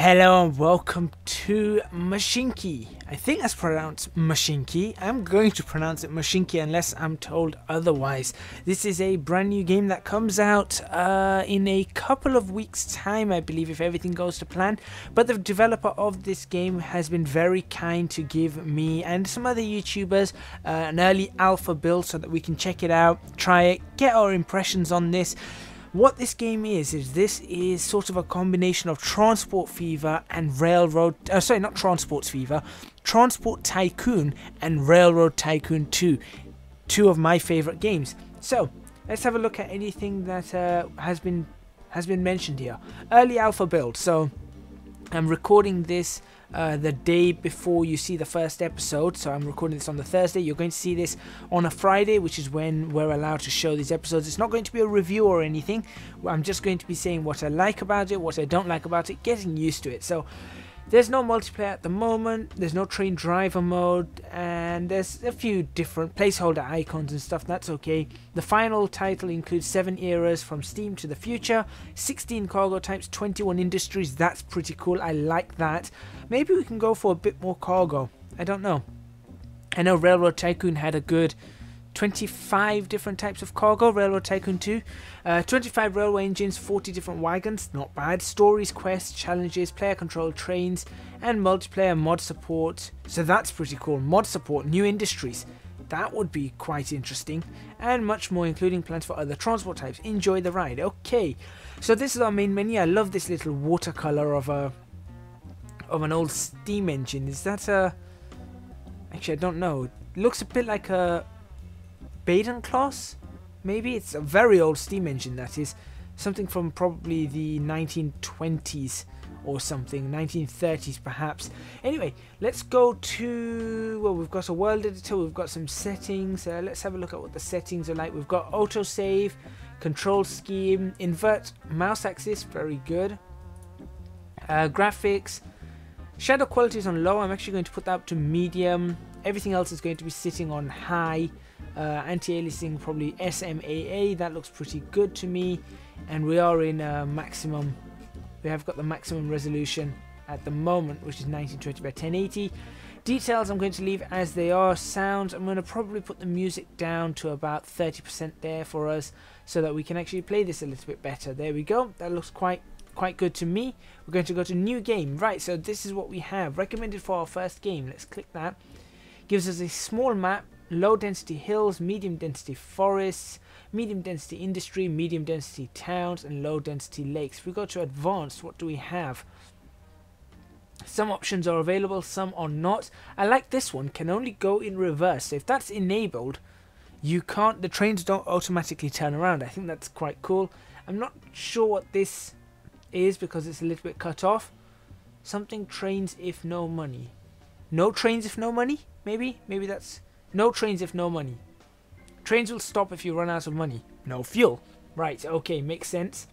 Hello and welcome to Mashinky. I think that's pronounced Mashinky. I'm going to pronounce it Mashinky unless I'm told otherwise. This is a brand new game that comes out in a couple of weeks' time, I believe, if everything goes to plan. But the developer of this game has been very kind to give me and some other YouTubers an early alpha build so that we can check it out, try it, get our impressions on this. What this game is this is sort of a combination of Transport Fever and Transport Tycoon and Railroad Tycoon 2. Two of my favorite games. So, let's have a look at anything that has been mentioned here. Early alpha build. So, I'm recording this the day before you see the first episode, so I'm recording this on the Thursday. You're going to see this on a Friday, which is when we're allowed to show these episodes. It's not going to be a review or anything. I'm just going to be saying what I like about it, what I don't like about it, getting used to it. So there's no multiplayer at the moment, there's no train driver mode, and there's a few different placeholder icons and stuff. That's okay. The final title includes 7 eras from Steam to the future, 16 cargo types, 21 industries. That's pretty cool. I like that. Maybe we can go for a bit more cargo. I don't know. I know Railroad Tycoon had a good 25 different types of cargo. Railroad Tycoon 2, 25 railway engines, 40 different wagons, not bad. Stories, quests, challenges, player controlled trains, and multiplayer mod support. So that's pretty cool. Mod support, new industries. That would be quite interesting, and much more, including plans for other transport types. Enjoy the ride. Okay, so this is our main menu. I love this little watercolor of an old steam engine. Is that a... Actually, I don't know. It looks a bit like a Baden class, maybe. It's a very old steam engine, that is. Something from probably the 1920s or something, 1930s perhaps. Anyway, let's go to, well, we've got a world editor, we've got some settings. Let's have a look at what the settings are like. We've got autosave, control scheme, invert mouse axis, very good. Graphics, shadow quality is on low. I'm actually going to put that up to medium. Everything else is going to be sitting on high. Anti-aliasing probably SMAA. That looks pretty good to me. And we are in maximum. We have got the maximum resolution at the moment, which is 1920 by 1080. Details I'm going to leave as they are. Sounds, I'm going to probably put the music down to about 30% there for us, so that we can actually play this a little bit better. There we go. That looks quite good to me. We're going to go to new game. Right, so this is what we have. Recommended for our first game. Let's click that. Gives us a small map. Low density hills, medium density forests, medium density industry, medium density towns, and low density lakes. If we go to advanced, what do we have? Some options are available, some are not. I like this one, can only go in reverse. So if that's enabled, you can't, the trains don't automatically turn around. I think that's quite cool. I'm not sure what this is because it's a little bit cut off. Something trains if no money. No trains if no money? Maybe that's... No trains if no money. Trains will stop if you run out of money. No fuel. Right, okay, makes sense.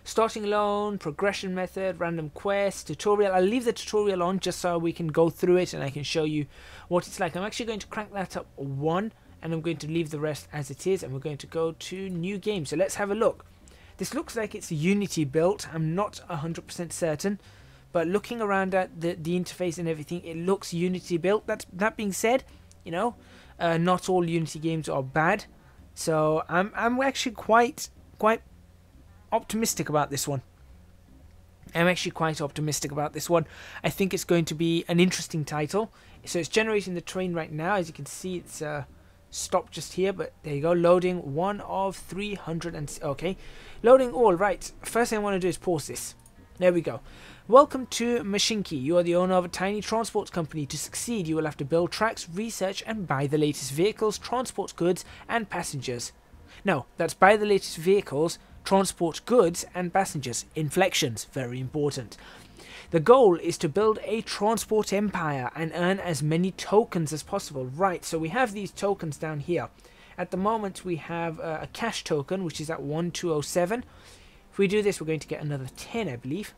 Starting alone, progression method, random quest, tutorial. I'll leave the tutorial on just so we can go through it and I can show you what it's like. I'm actually going to crank that up 1 and I'm going to leave the rest as it is, and we're going to go to new game. So let's have a look. This looks like it's Unity built. I'm not 100% certain, but looking around at the interface and everything, it looks Unity built. That being said, you know, not all Unity games are bad, so I'm actually quite optimistic about this one. I think it's going to be an interesting title. So it's generating the train right now. As you can see, it's stopped just here, but there you go. Loading 1 of 300 and okay, loading all. Right, first thing I want to do is pause this. There we go. Welcome to Mashinky. You are the owner of a tiny transport company. To succeed, you will have to build tracks, research, and buy the latest vehicles, transport goods, and passengers. No, that's buy the latest vehicles, transport goods, and passengers. Inflections, very important. The goal is to build a transport empire and earn as many tokens as possible. Right, so we have these tokens down here. At the moment, we have a cash token, which is at 1207. If we do this, we're going to get another 10, I believe.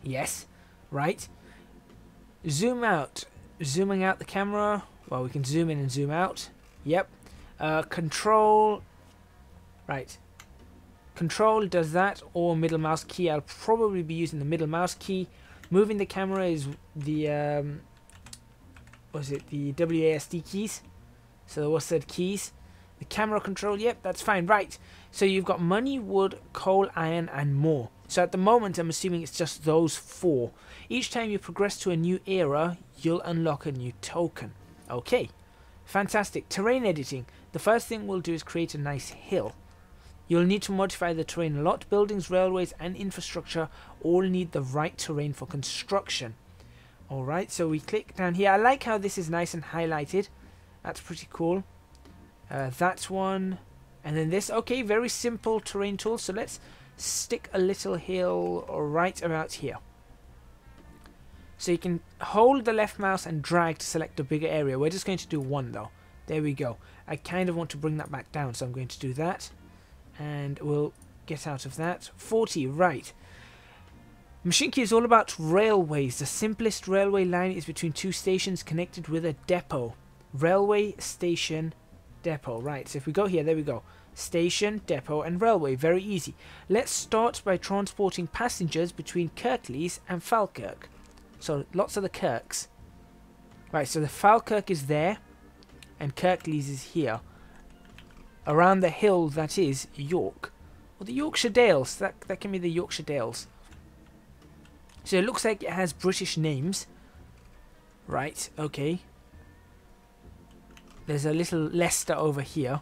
Yes, right. Zoom out. Zooming out the camera. Well, we can zoom in and zoom out. Yep. Control. Right. Control does that, or middle mouse key. I'll probably be using the middle mouse key. Moving the camera is the the WASD keys. So what's that keys? The camera control, yep, that's fine. Right, so you've got money, wood, coal, iron, and more. So at the moment, I'm assuming it's just those 4. Each time you progress to a new era, you'll unlock a new token. Okay, fantastic. Terrain editing. The first thing we'll do is create a nice hill. You'll need to modify the terrain a lot. Buildings, railways, and infrastructure all need the right terrain for construction. Alright, so we click down here. I like how this is nice and highlighted. That's pretty cool. That's one. And then this. Okay, very simple terrain tool. So let's stick a little hill right about here. So you can hold the left mouse and drag to select a bigger area. We're just going to do 1 though. There we go. I kind of want to bring that back down, so I'm going to do that. And we'll get out of that. 40, right. Mashinky is all about railways. The simplest railway line is between 2 stations connected with a depot. Railway, station, depot. Right, so if we go here, there we go. Station, depot, and railway. Very easy. Let's start by transporting passengers between Kirklees and Falkirk. So, lots of the Kirks. Right, so the Falkirk is there, and Kirklees is here. Around the hill that is York. Or the Yorkshire Dales. That can be the Yorkshire Dales. So it looks like it has British names. Right, okay. There's a little Leicester over here,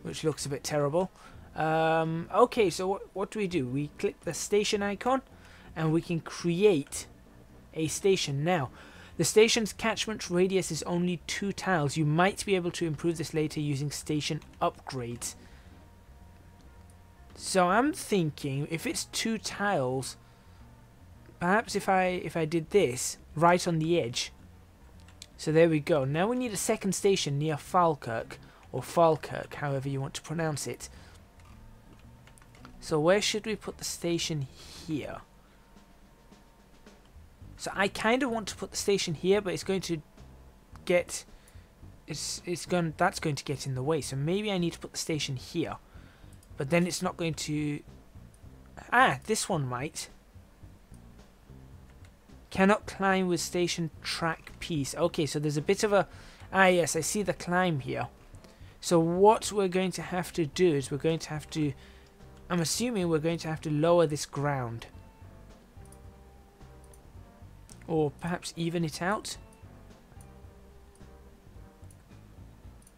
which looks a bit terrible. Okay, so what do? We click the station icon, and we can create a station now. The station's catchment radius is only 2 tiles. You might be able to improve this later using station upgrades. So I'm thinking, if it's 2 tiles, perhaps if I did this right on the edge. So there we go. Now we need a second station near Falkirk, or Falkirk, however you want to pronounce it. So where should we put the station here? So I kind of want to put the station here, but it's going to get that's going to get in the way. So maybe I need to put the station here. But then it's not going to... this one might. Cannot climb with station track piece. Okay, so there's a bit of a... yes, I see the climb here. So what we're going to have to do is we're going to have to... I'm assuming we're going to have to lower this ground. Or perhaps even it out.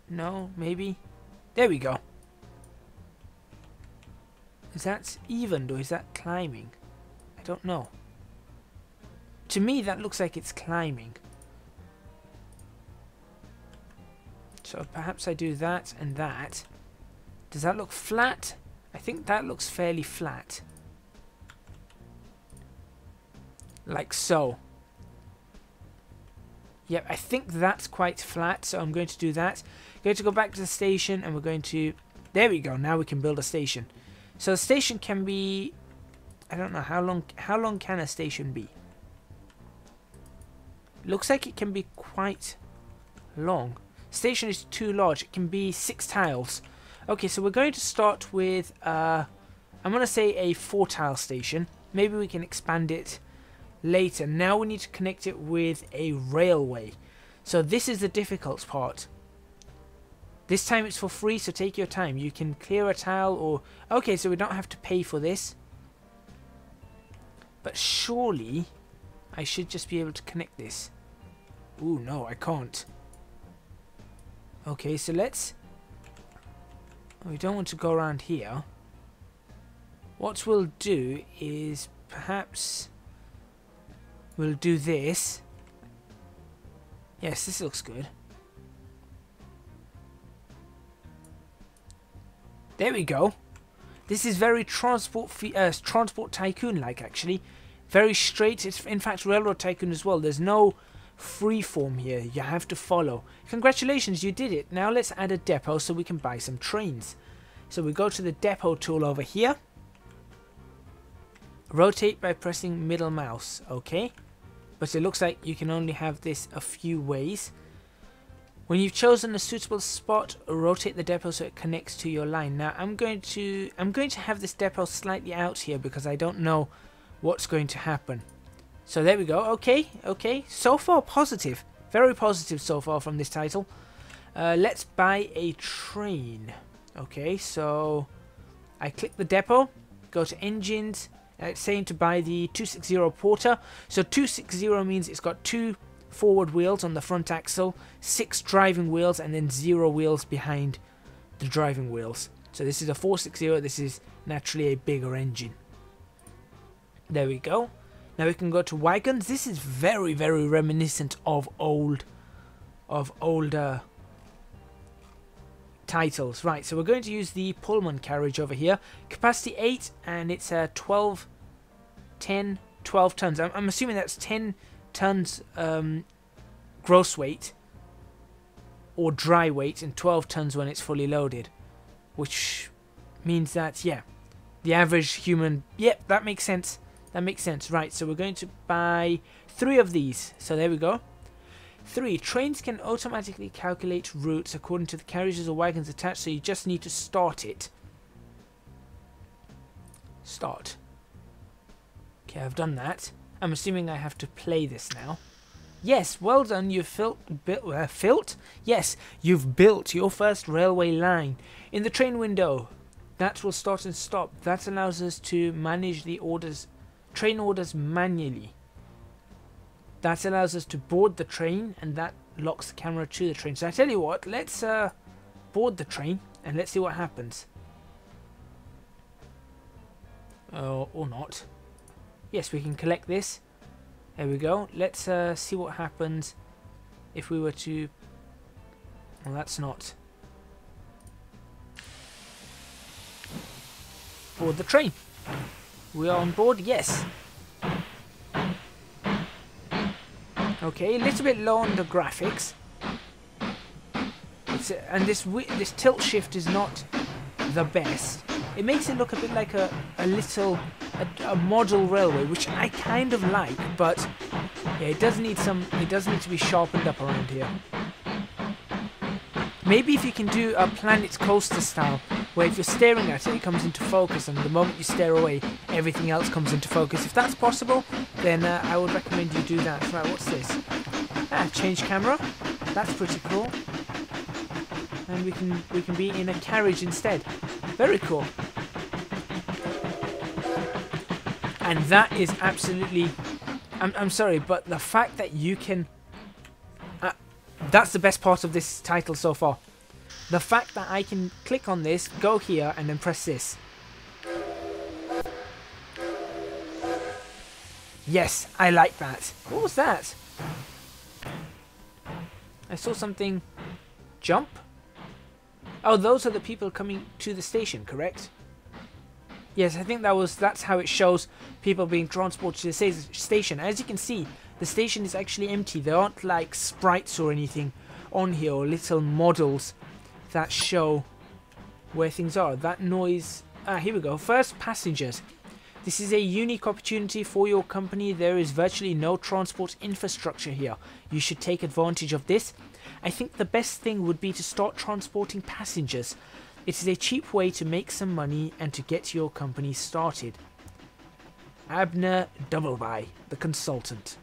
No, maybe. There we go. Is that evened or is that climbing? I don't know. To me that looks like it's climbing. So perhaps I do that and that. Does that look flat? I think that looks fairly flat. Like so. Yep, I think that's quite flat, so I'm going to do that. Going to go back to the station and we're going to... There we go, now we can build a station. So a station can be... I don't know, how long can a station be? Looks like it can be quite long. Station is too large, it can be 6 tiles. Okay, so we're going to start with, I'm going to say a 4 tile station. Maybe we can expand it later. Now we need to connect it with a railway. So this is the difficult part. This time it's for free, so take your time. You can clear a tile or... Okay, so we don't have to pay for this. But surely I should just be able to connect this. Ooh, no, I can't. Okay, so let's... We don't want to go around here. What we'll do is perhaps... We'll do this. Yes, this looks good. There we go. This is very Transport Tycoon like, actually. Very straight. It's in fact Railroad Tycoon as well. There's no free form here. You have to follow. Congratulations, you did it. Now let's add a depot so we can buy some trains. So we go to the depot tool over here. Rotate by pressing middle mouse. Okay. But it looks like you can only have this a few ways. When you've chosen a suitable spot, rotate the depot so it connects to your line. Now I'm going to have this depot slightly out here because I don't know what's going to happen. So there we go. Okay, okay. So far positive. Very positive so far from this title. Let's buy a train. Okay, so I click the depot, go to engines. It's saying to buy the 260 Porter. So 260 means it's got 2 forward wheels on the front axle, 6 driving wheels, and then 0 wheels behind the driving wheels. So this is a 460. This is naturally a bigger engine. There we go. Now we can go to wagons. This is very, very reminiscent of older titles. Right, so we're going to use the Pullman carriage over here. Capacity 8, and it's 12 tons. I'm assuming that's 10 tons gross weight or dry weight, and 12 tons when it's fully loaded, which means that, yeah, the average human, yep, that makes sense. That makes sense. Right, so we're going to buy 3 of these. So there we go. 3. Trains can automatically calculate routes according to the carriages or wagons attached, so you just need to start it. Start. Okay, I've done that. I'm assuming I have to play this now. Yes, well done. You've built? Yes, you've built your first railway line. In the train window, that will start and stop. That allows us to manage the train orders manually. That allows us to board the train, and that locks the camera to the train. So I tell you what, let's board the train and let's see what happens. Or not. Yes, we can collect this. There we go. Let's see what happens if we were to... Well, that's not... Board the train. We are on board, yes. Okay, a little bit low on the graphics. And this tilt shift is not the best. It makes it look a bit like a model railway, which I kind of like, but yeah, it does need to be sharpened up around here. Maybe if you can do a Planet Coaster style, where if you're staring at it, it comes into focus, and the moment you stare away, everything else comes into focus. If that's possible, then I would recommend you do that. Right, what's this? Change camera. That's pretty cool. And we can be in a carriage instead. Very cool. And that is absolutely... I'm sorry, but the fact that you can... that's the best part of this title so far. The fact that I can click on this, go here, and then press this. Yes, I like that. What was that? I saw something jump. Oh, those are the people coming to the station, correct? Yes, I think that's how it shows people being transported to the station. As you can see, the station is actually empty. There aren't like sprites or anything on here, or little models that show where things are. That noise... here we go. First, passengers. This is a unique opportunity for your company. There is virtually no transport infrastructure here. You should take advantage of this. I think the best thing would be to start transporting passengers. It is a cheap way to make some money and to get your company started. Abner Doubleby, the consultant.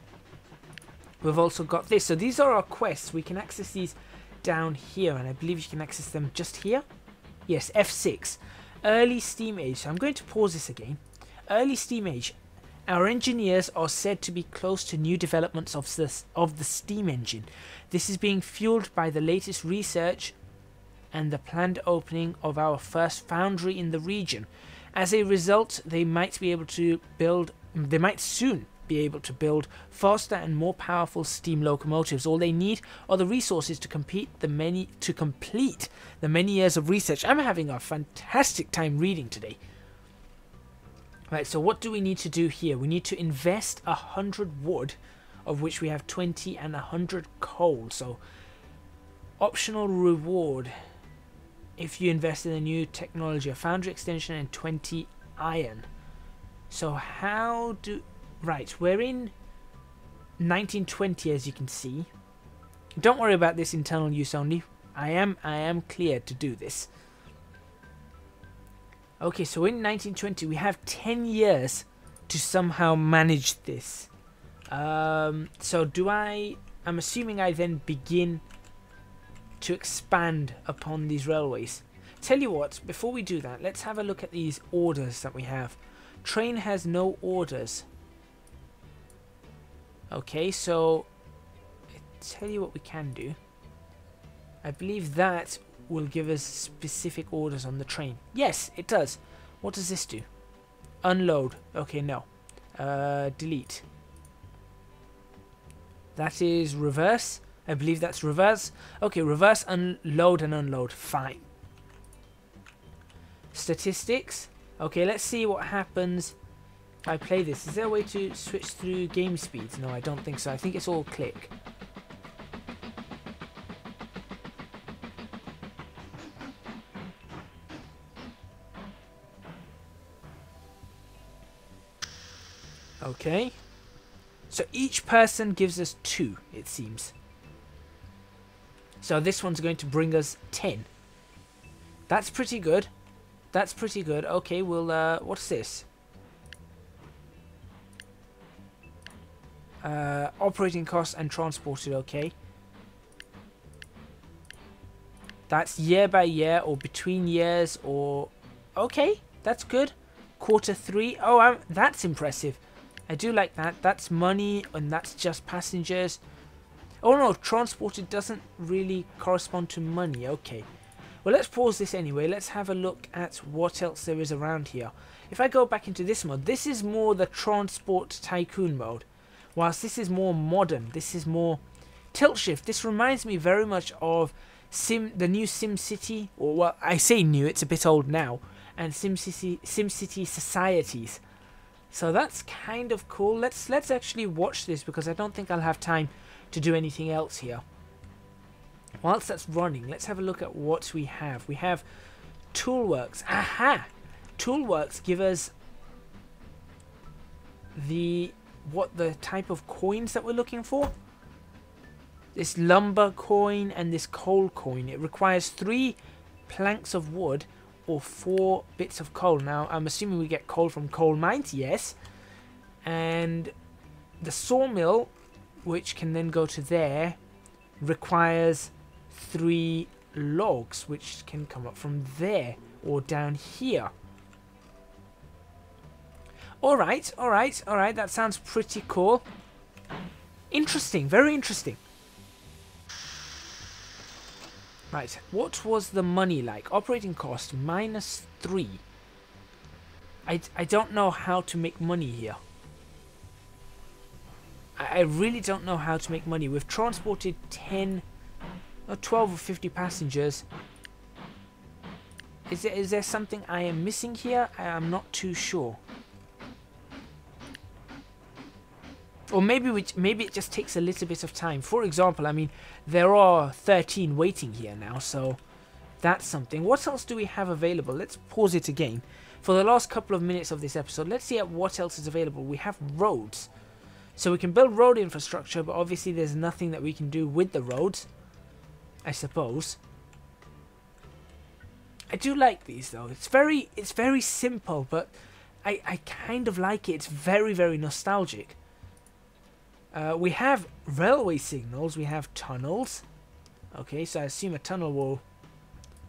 We've also got this. So these are our quests. We can access these down here, and I believe you can access them just here. Yes, F6. Early steam age. So I'm going to pause this again. Early steam age. Our engineers are said to be close to new developments of the steam engine. This is being fueled by the latest research and the planned opening of our first foundry in the region. As a result, they might soon be able to build faster and more powerful steam locomotives. All they need are the resources to complete the many years of research. I'm having a fantastic time reading today. Right, so what do we need to do here? We need to invest 100 wood, of which we have 20, and 100 coal. So optional reward if you invest in a new technology, a foundry extension, and 20 iron. So how do... Right, we're in 1920, as you can see. Don't worry about this internal use only. I am clear to do this. Okay, so in 1920 we have 10 years to somehow manage this. So I'm assuming I then begin to expand upon these railways. Tell you what, before we do that, let's have a look at these orders that we have. Train has no orders. Okay, so tell you what we can do. I believe that will give us specific orders on the train. Yes, it does. What does this do? Unload. Okay, no. Delete. That is reverse. I believe that's reverse. Okay, reverse, unload and unload. Fine. Statistics. Okay, let's see what happens if I play this. Is there a way to switch through game speeds? No, I don't think so. I think it's all click. Okay. So each person gives us 2, it seems. So this one's going to bring us 10. That's pretty good. That's pretty good. Okay, well, what's this? Operating costs and transported, okay. That's year by year or between years or... Okay, that's good. Q3. Oh, that's impressive. I do like that. That's money and that's just passengers. Oh no, transported doesn't really correspond to money. Okay. Well, let's pause this anyway. Let's have a look at what else there is around here. If I go back into this mode, this is more the Transport Tycoon mode. Whilst this is more modern, this is more tilt shift. This reminds me very much of the new SimCity, or well, I say new, it's a bit old now, and SimCity Societies. So that's kind of cool. Let's actually watch this because I don't think I'll have time to do anything else here. Whilst that's running, let's have a look at what we have. We have Toolworks. Aha! Toolworks give us the type of coins that we're looking for. This lumber coin and this coal coin. It requires 3 planks of wood or 4 bits of coal. Now, I'm assuming we get coal from coal mines, yes. And the sawmill, which can then go to there, requires 3 logs, which can come up from there or down here. Alright, that sounds pretty cool. Interesting, very interesting. Right, what was the money like? Operating cost -3. I don't know how to make money here. I really don't know how to make money. We've transported 10 or 12 or 50 passengers. Is there something I am missing here? I'm not too sure. Or maybe it just takes a little bit of time. For example, I mean, there are 13 waiting here now, so that's something. What else do we have available? Let's pause it again. For the last couple of minutes of this episode, let's see at what else is available. We have roads. So we can build road infrastructure, but obviously there's nothing that we can do with the roads, I suppose. I do like these though. It's very simple, but I kind of like it. It's very, very nostalgic. We have railway signals, we have tunnels. Okay, so I assume a tunnel will...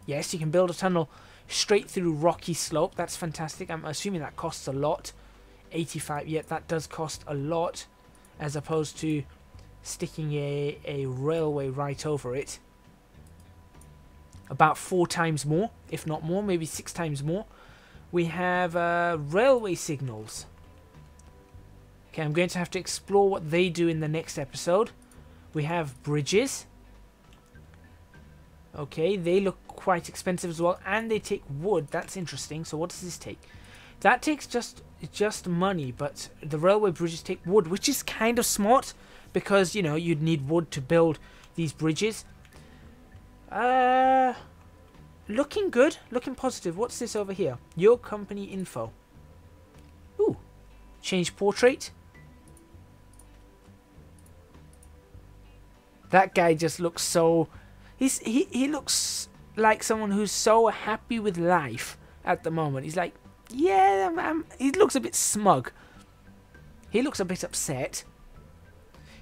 Yes, you can build a tunnel straight through rocky slope. That's fantastic. I'm assuming that costs a lot. 85, yet that does cost a lot, as opposed to sticking a railway right over it. About 4 times more, if not more, maybe 6 times more. We have railway signals. Okay, I'm going to have to explore what they do in the next episode. We have bridges. Okay, they look quite expensive as well, and they take wood. That's interesting. So what does this take? That takes just money, but the railway bridges take wood, which is kind of smart because, you know, you'd need wood to build these bridges. Looking good, looking positive. What's this over here? Your company info. Ooh, change portrait. That guy just looks so... He looks like someone who's so happy with life at the moment. He's like, yeah, he looks a bit smug. He looks a bit upset.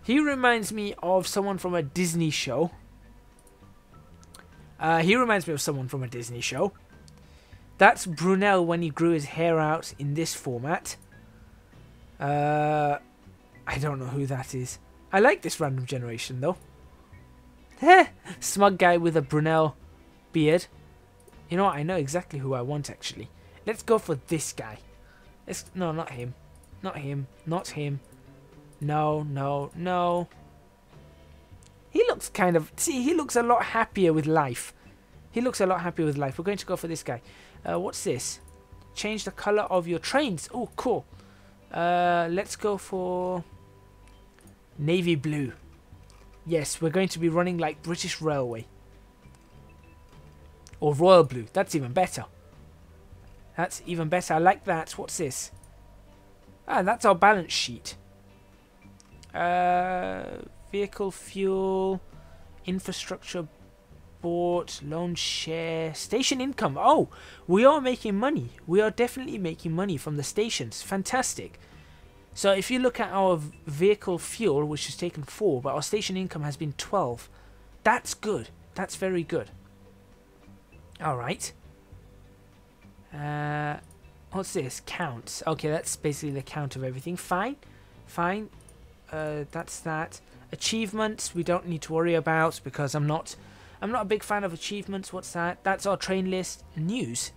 He reminds me of someone from a Disney show. That's Brunel when he grew his hair out in this format. I don't know who that is. I like this random generation though. Smug guy with a Brunel beard. You know what? I know exactly who I want actually. Let's go for this guy. No, not him. Not him. Not him. No, no, no. He looks kind of... See, he looks a lot happier with life. We're going to go for this guy. What's this? Change the color of your trains. Oh, cool. Let's go for... navy blue. Yes, we're going to be running like British Railway. Or royal blue. That's even better. I like that. What's this? Ah, that's our balance sheet. Vehicle fuel, infrastructure bought, loan share, station income. Oh, we are making money. We are definitely making money from the stations. Fantastic. So if you look at our vehicle fuel, which has taken 4, but our station income has been 12. That's good. That's very good. All right. What's this? Counts. Okay, that's basically the count of everything. Fine. Fine. That's that. Achievements we don't need to worry about because I'm not a big fan of achievements. What's that? That's our train list. News.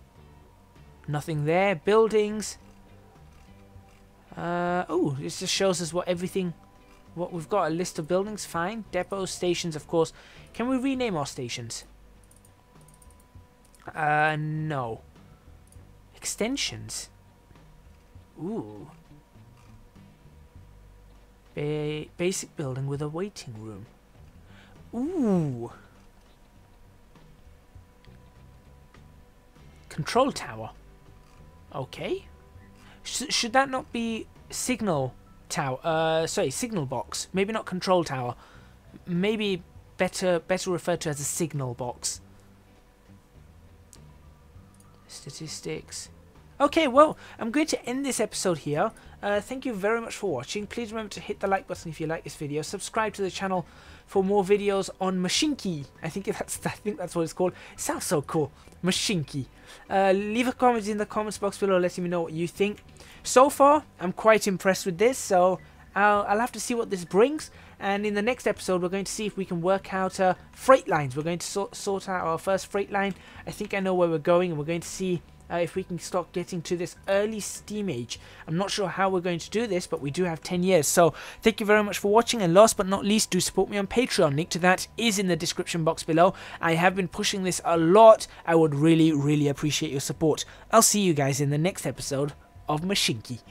Nothing there. Buildings. Oh, this just shows us what we've got. A list of buildings. Fine. Depots, stations, of course. Can we rename our stations? No. Extensions. Ooh. Basic building with a waiting room. Ooh. Control tower. Okay. Should that not be signal tower? Sorry, signal box. Maybe not control tower. Maybe better referred to as a signal box. Statistics. Okay, well, I'm going to end this episode here. Thank you very much for watching. Please remember to hit the like button if you like this video. Subscribe to the channel for more videos on Mashinky. I think that's what it's called. It sounds so cool. Mashinky. Leave a comment in the comments box below letting me know what you think. So far, I'm quite impressed with this, so I'll have to see what this brings. And in the next episode, we're going to see if we can work out freight lines. We're going to sort out our first freight line. I think I know where we're going, and we're going to see if we can start getting to this early steam age. I'm not sure how we're going to do this, but we do have 10 years. So thank you very much for watching, and last but not least, do support me on Patreon. Link to that is in the description box below. I have been pushing this a lot. I would really, really appreciate your support. I'll see you guys in the next episode of Mashinky.